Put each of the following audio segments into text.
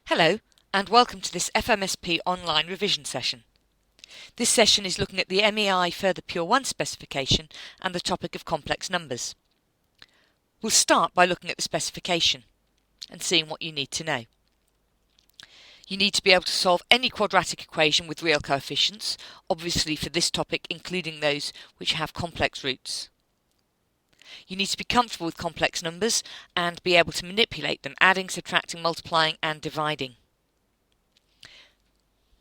Hello, and welcome to this FMSP online revision session. This session is looking at the MEI Further Pure 1 specification and the topic of complex numbers. We'll start by looking at the specification and seeing what you need to know. You need to be able to solve any quadratic equation with real coefficients, obviously for this topic including those which have complex roots. You need to be comfortable with complex numbers and be able to manipulate them, adding, subtracting, multiplying and dividing.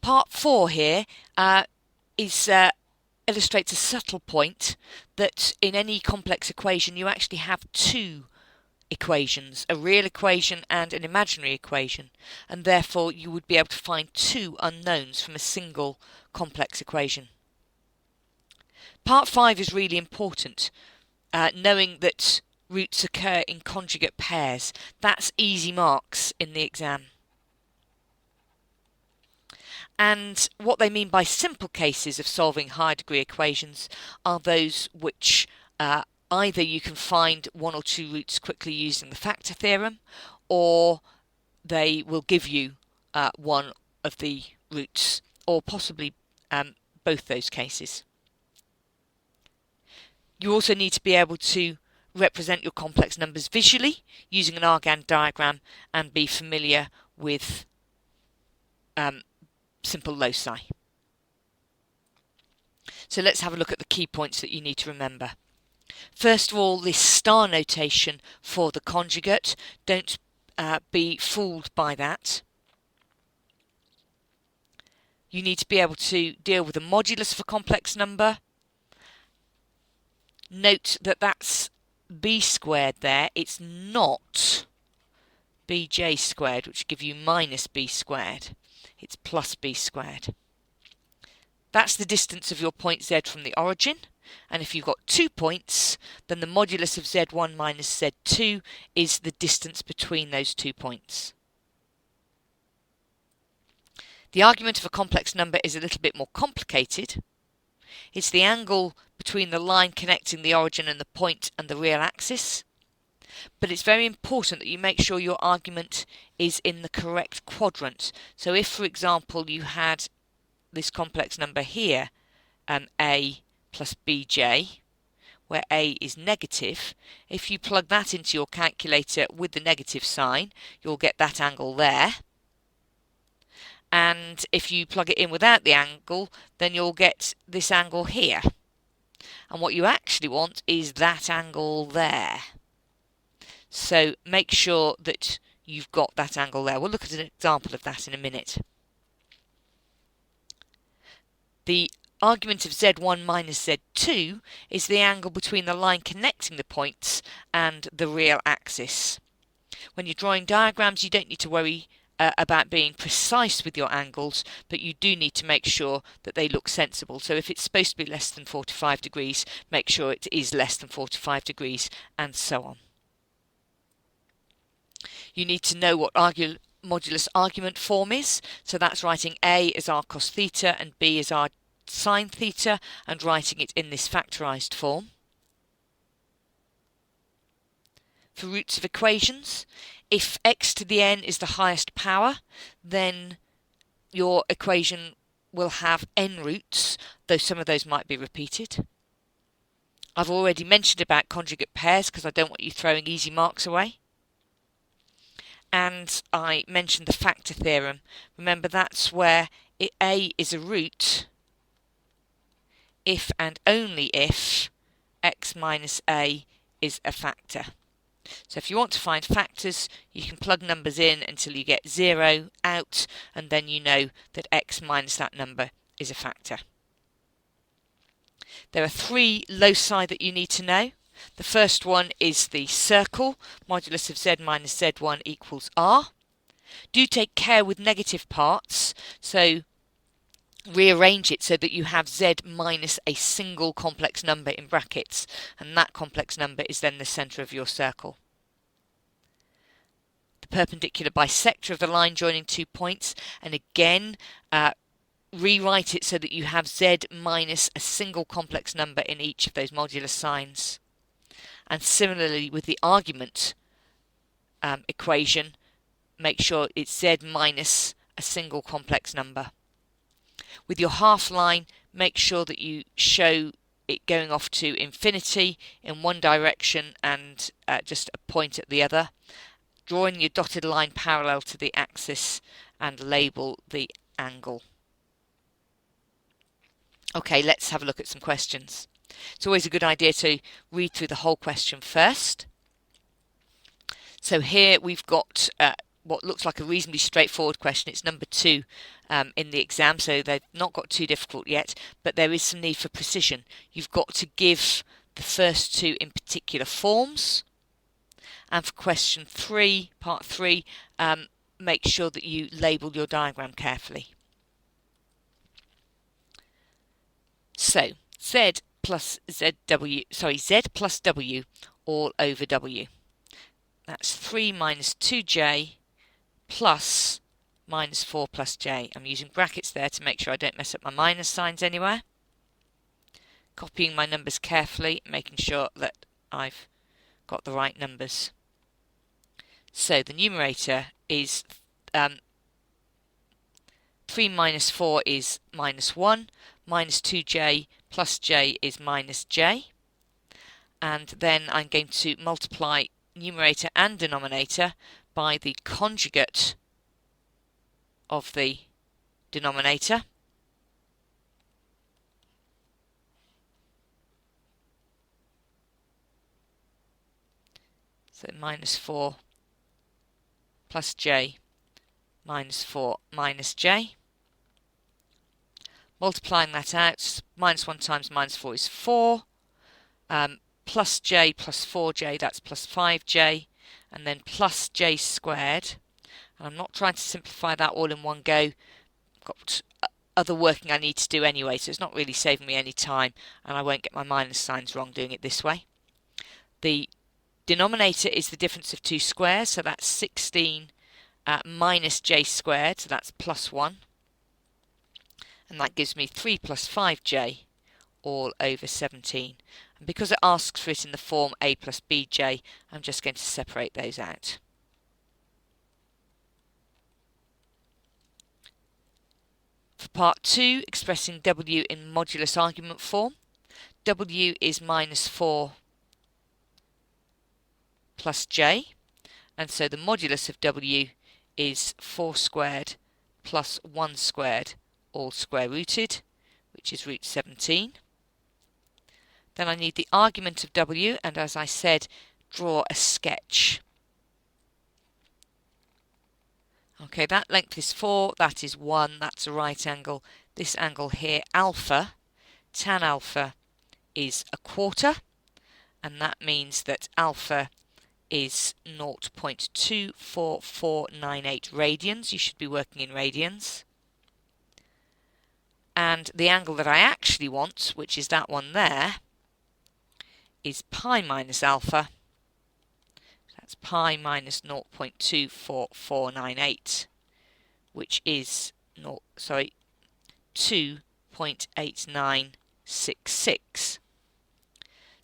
Part 4 here illustrates a subtle point that in any complex equation you actually have two equations, a real equation and an imaginary equation, and therefore you would be able to find two unknowns from a single complex equation. Part 5 is really important. Knowing that roots occur in conjugate pairs. That's easy marks in the exam. And what they mean by simple cases of solving higher degree equations are those which either you can find one or two roots quickly using the factor theorem, or they will give you one of the roots, or possibly both those cases. You also need to be able to represent your complex numbers visually using an Argand diagram and be familiar with simple loci. So let's have a look at the key points that you need to remember. First of all, this star notation for the conjugate. Don't be fooled by that. You need to be able to deal with a modulus of a complex number. Note that that's b squared there. It's not bj squared, which give you minus b squared. It's plus b squared. That's the distance of your point z from the origin. And if you've got 2 points, then the modulus of z1 minus z2 is the distance between those 2 points. The argument of a complex number is a little bit more complicated. It's the angle between the line connecting the origin and the point and the real axis. But it's very important that you make sure your argument is in the correct quadrant. So if, for example, you had this complex number here, a plus bj, where a is negative, if you plug that into your calculator with the negative sign, you'll get that angle there. And if you plug it in without the angle, then you'll get this angle here. And what you actually want is that angle there. So make sure that you've got that angle there. We'll look at an example of that in a minute. The argument of z1 minus z2 is the angle between the line connecting the points and the real axis. When you're drawing diagrams, you don't need to worry about being precise with your angles, but you do need to make sure that they look sensible. So if it's supposed to be less than 45 degrees, make sure it is less than 45 degrees, and so on. You need to know what modulus argument form is, so that's writing a as r cos theta and b as r sine theta, and writing it in this factorised form. For roots of equations, if x to the n is the highest power, then your equation will have n roots, though some of those might be repeated. I've already mentioned about conjugate pairs because I don't want you throwing easy marks away. And I mentioned the factor theorem. Remember, that's where a is a root if and only if x minus a is a factor. So if you want to find factors, you can plug numbers in until you get 0 out, and then you know that x minus that number is a factor. There are 3 loci that you need to know. The first one is the circle, modulus of z minus z1 equals r. Do take care with negative parts, so rearrange it so that you have z minus a single complex number in brackets, and that complex number is then the centre of your circle. The perpendicular bisector of the line joining 2 points, and again rewrite it so that you have z minus a single complex number in each of those modulus signs. And similarly with the argument equation, make sure it's z minus a single complex number. With your half line, make sure that you show it going off to infinity in one direction and just a point at the other. Drawing your dotted line parallel to the axis and label the angle. Okay, let's have a look at some questions. It's always a good idea to read through the whole question first. So here we've got what looks like a reasonably straightforward question. It's number 2 in the exam, so they've not got too difficult yet, but there is some need for precision. You've got to give the first 2 in particular forms. And for question 3, part 3, make sure that you label your diagram carefully. So z plus w all over w. That's 3 minus 2j plus minus 4 plus j. I'm using brackets there to make sure I don't mess up my minus signs anywhere. Copying my numbers carefully, making sure that I've got the right numbers. So the numerator is 3 minus 4 is minus 1, minus 2j plus j is minus j. And then I'm going to multiply numerator and denominator by the conjugate of the denominator. So minus 4 plus j minus 4 minus j. Multiplying that out, minus 1 times minus 4 is 4. Plus j plus 4j, that's plus 5j, and then plus j squared. And I'm not trying to simplify that all in one go. I've got other working I need to do anyway, so it's not really saving me any time, and I won't get my minus signs wrong doing it this way. The denominator is the difference of 2 squares, so that's 16 minus j squared, so that's plus 1. And that gives me 3 plus 5j all over 17. And because it asks for it in the form a plus bj, I'm just going to separate those out. For part 2, expressing w in modulus argument form, w is minus 4 plus j, and so the modulus of w is 4 squared plus 1 squared, all square rooted, which is root 17. Then I need the argument of w, and as I said, draw a sketch. Okay, that length is 4, that is 1, that's a right angle. This angle here, alpha, tan alpha is a quarter, and that means that alpha is 0.24498 radians. You should be working in radians. And the angle that I actually want, which is that one there, is pi minus alpha. That's pi minus 0.24498, which is 2.8966.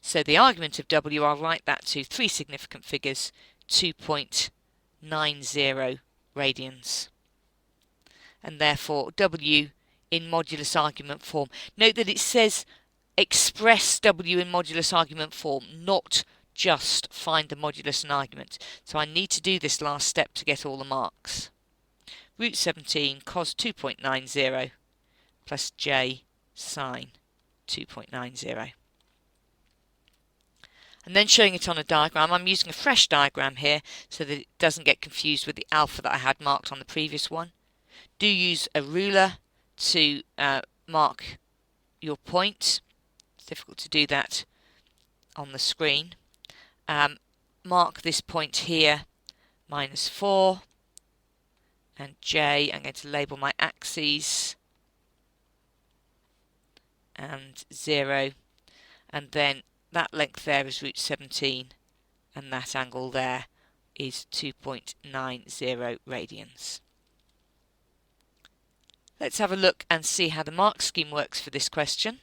So the argument of w, I'll write that to 3 significant figures, 2.90 radians. And therefore w in modulus argument form. Note that it says express w in modulus argument form, not just find the modulus and argument. So I need to do this last step to get all the marks. Root 17 cos 2.90 plus j sine 2.90. And then showing it on a diagram. I'm using a fresh diagram here so that it doesn't get confused with the alpha that I had marked on the previous one. Do use a ruler to mark your point. It's difficult to do that on the screen. Mark this point here, minus 4, and j, I'm going to label my axes, and 0, and then that length there is root 17, and that angle there is 2.90 radians. Let's have a look and see how the mark scheme works for this question.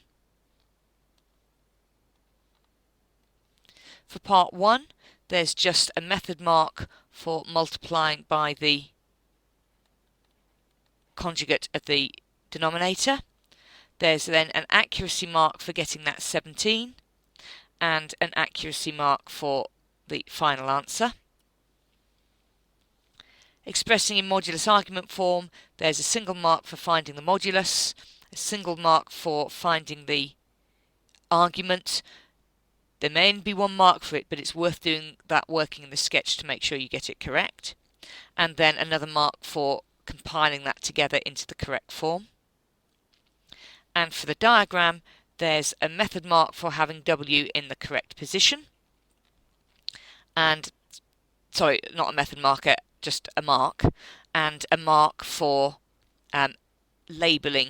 For part 1, there's just a method mark for multiplying by the conjugate of the denominator. There's then an accuracy mark for getting that 17 and an accuracy mark for the final answer. Expressing in modulus argument form, there's a single mark for finding the modulus, a single mark for finding the argument. There may only be one mark for it, but it's worth doing that working in the sketch to make sure you get it correct. And then another mark for compiling that together into the correct form. And for the diagram, there's a method mark for having W in the correct position. And, sorry, not a method marker, just a mark. And a mark for labelling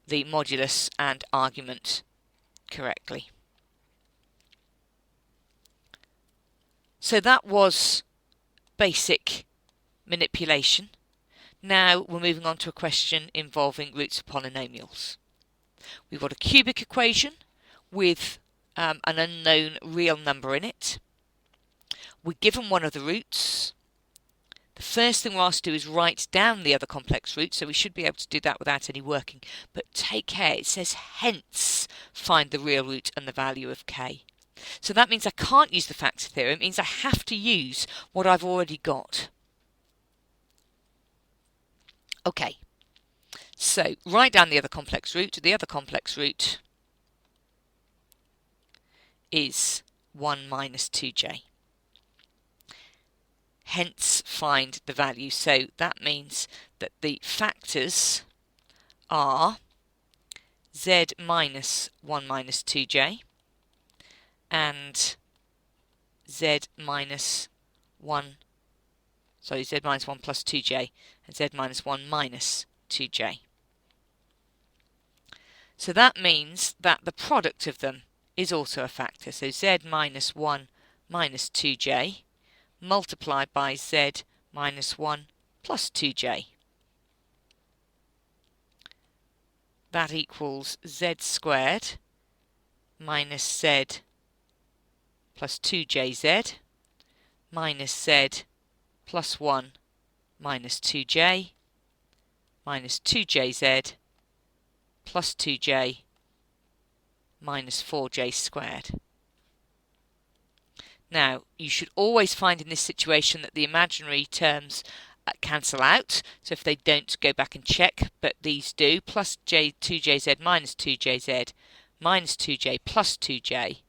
the modulus and argument correctly. So that was basic manipulation. Now we're moving on to a question involving roots of polynomials. We've got a cubic equation with an unknown real number in it. We're given one of the roots. The first thing we're asked to do is write down the other complex root, so we should be able to do that without any working. But take care, it says hence find the real root and the value of k. So that means I can't use the factor theorem. It means I have to use what I've already got. Okay, so write down the other complex root. The other complex root is 1 minus 2j. Hence find the value. So that means that the factors are z minus 1 minus 2j and z minus 1 plus 2j and z minus 1 minus 2j. So that means that the product of them is also a factor. So z minus 1 minus 2j multiplied by z minus 1 plus 2j. That equals z squared minus z plus 2jz minus z plus 1 minus 2j minus 2jz plus 2j minus 4j squared. Now, you should always find in this situation that the imaginary terms cancel out. So if they don't, go back and check, but these do. Plus 2jz minus 2jz minus 2j plus 2j.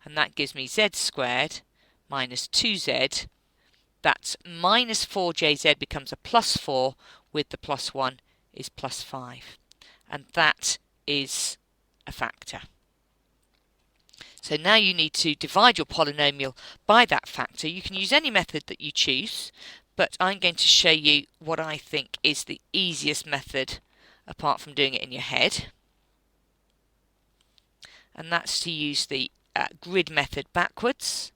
And that gives me z squared minus 2z. That's minus 4jz becomes a plus 4 with the plus 1 is plus 5. And that is a factor. So now you need to divide your polynomial by that factor. You can use any method that you choose, but I'm going to show you what I think is the easiest method apart from doing it in your head. And that's to use the grid method backwards.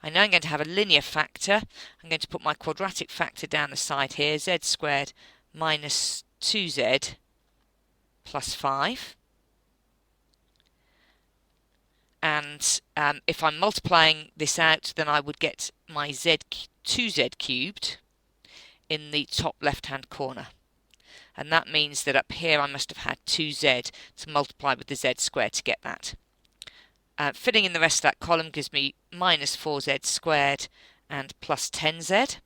I know I'm going to have a linear factor. I'm going to put my quadratic factor down the side here, z squared minus 2z plus 5. And if I'm multiplying this out, then I would get my 2z cubed in the top left-hand corner. And that means that up here I must have had 2z to multiply with the z squared to get that. Filling in the rest of that column gives me minus 4z squared and plus 10z.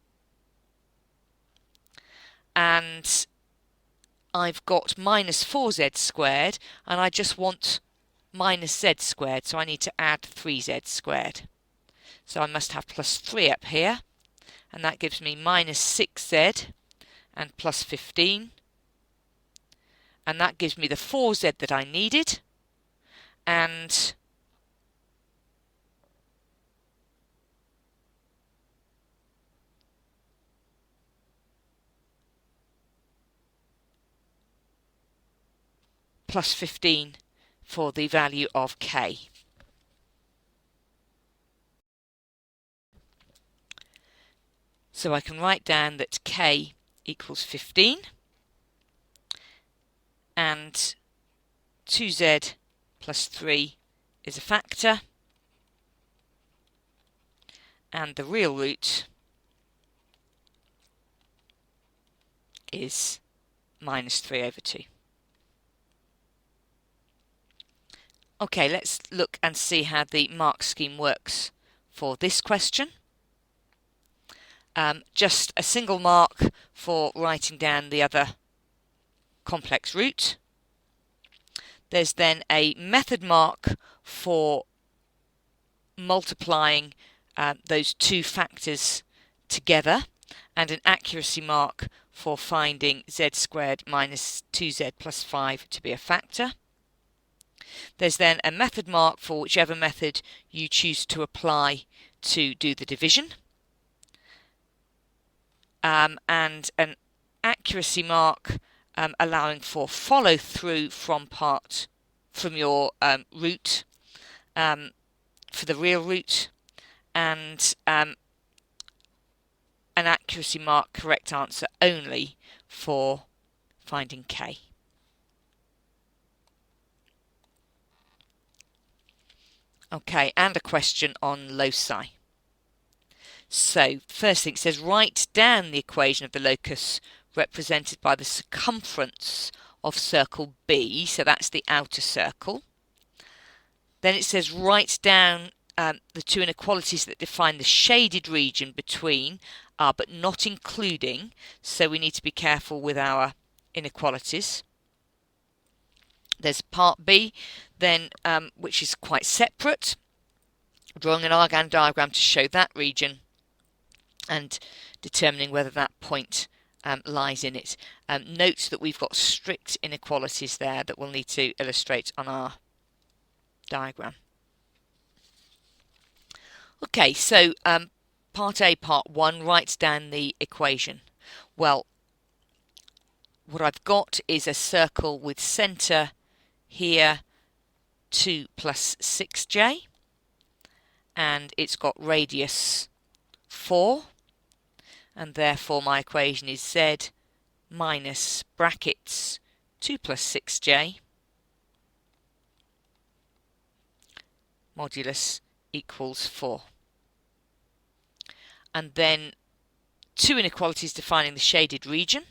And I've got minus 4z squared, and I just want minus z squared, so I need to add 3z squared. So I must have plus 3 up here, and that gives me minus 6z and plus 15. And that gives me the 4z that I needed, and plus 15 for the value of k. So I can write down that k equals 15 and 2z plus 3 is a factor, and the real root is minus 3 over 2. Okay, let's look and see how the mark scheme works for this question. Just a single mark for writing down the other complex root. There's then a method mark for multiplying those two factors together, and an accuracy mark for finding z squared minus 2z plus 5 to be a factor. There's then a method mark for whichever method you choose to apply to do the division, and an accuracy mark allowing for follow through from your root for the real root, and an accuracy mark correct answer only for finding k. Okay, and a question on loci. So, first thing, it says write down the equation of the locus represented by the circumference of circle B, so that's the outer circle. Then it says write down the two inequalities that define the shaded region between but not including, so we need to be careful with our inequalities. There's part B then, which is quite separate, drawing an Argand diagram to show that region and determining whether that point lies in it. Note that we've got strict inequalities there that we'll need to illustrate on our diagram. Okay, so part A, part 1 writes down the equation. Well, what I've got is a circle with centre here 2 plus 6j, and it's got radius 4, and therefore my equation is z minus brackets 2 plus 6j modulus equals 4. And then two inequalities defining the shaded region.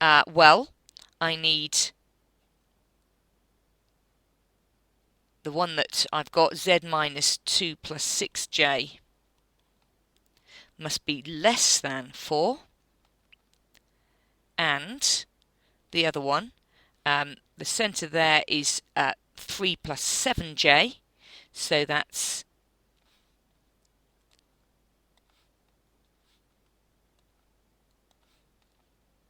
Well, I need the one that I've got, z minus 2 plus 6j must be less than 4, and the other one, the centre there is 3 plus 7j, so that's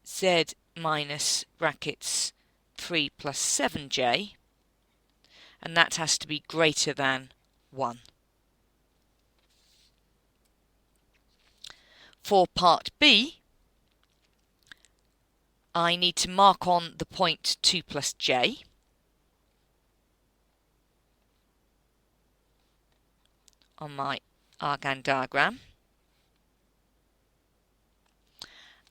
z minus brackets 3 plus 7j, and that has to be greater than 1. For part B, I need to mark on the point 2 plus j, on my Argand diagram,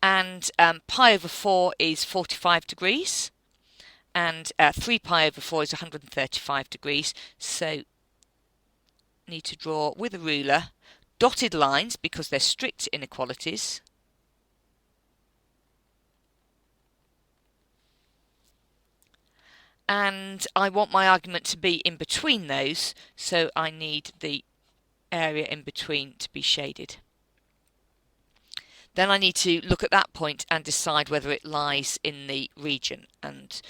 and pi over 4 is 45 degrees, and 3 pi over 4 is 135 degrees, so need to draw with a ruler dotted lines because they're strict inequalities, and I want my argument to be in between those, so I need the area in between to be shaded. Then I need to look at that point and decide whether it lies in the region, and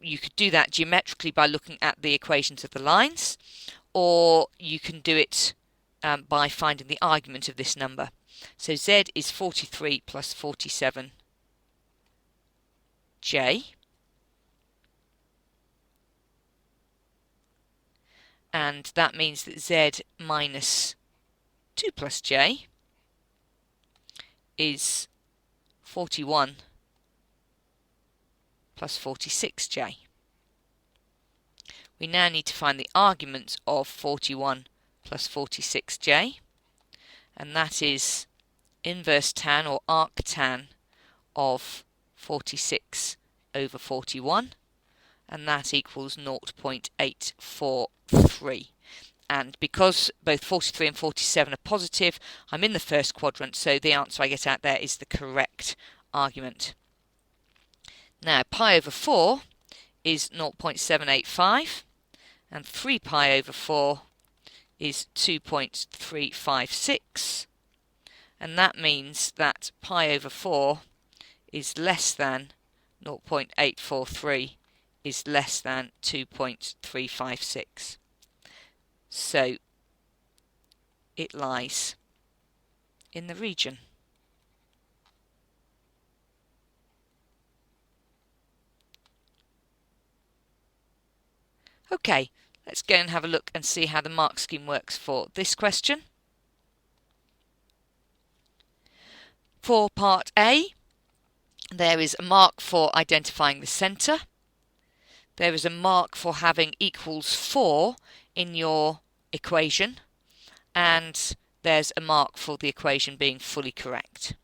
you could do that geometrically by looking at the equations of the lines, or you can do it by finding the argument of this number. So z is 43 plus 47j, and that means that z minus 2 plus j is 41 plus 46j. We now need to find the argument of 41 plus 46j, and that is inverse tan or arctan of 46 over 41, and that equals 0.843. And because both 43 and 47 are positive, I'm in the first quadrant, so the answer I get out there is the correct argument. Now pi over 4 is 0.785 and 3 pi over 4 is 2.356, and that means that pi over 4 is less than 0.843 is less than 2.356. So it lies in the region. Okay, let's go and have a look and see how the mark scheme works for this question. For part A, there is a mark for identifying the centre. There is a mark for having equals 4 in your equation, and there's a mark for the equation being fully correct.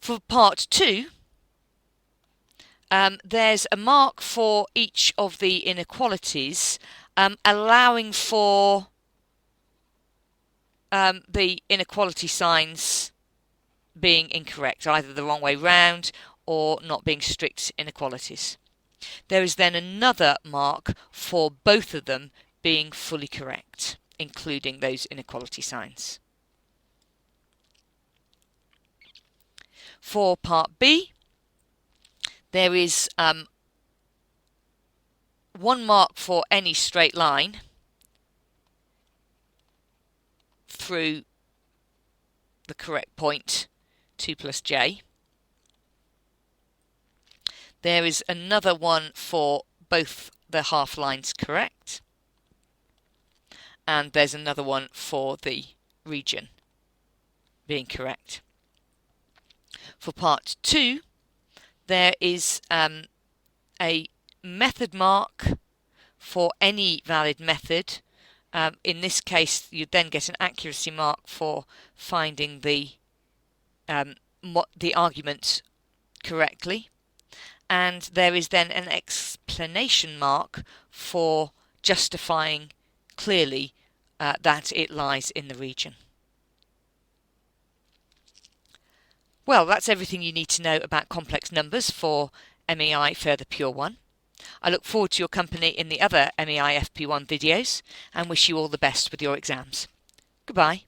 For part 2, there's a mark for each of the inequalities, allowing for the inequality signs being incorrect, either the wrong way round or not being strict inequalities. There is then another mark for both of them being fully correct, including those inequality signs. For part B, there is one mark for any straight line through the correct point, 2 plus j. There is another one for both the half lines correct, and there's another one for the region being correct. For part 2, there is a method mark for any valid method. In this case, you then get an accuracy mark for finding the argument correctly, and there is then an explanation mark for justifying clearly that it lies in the region. Well, that's everything you need to know about complex numbers for MEI Further Pure 1. I look forward to your company in the other MEI FP1 videos and wish you all the best with your exams. Goodbye.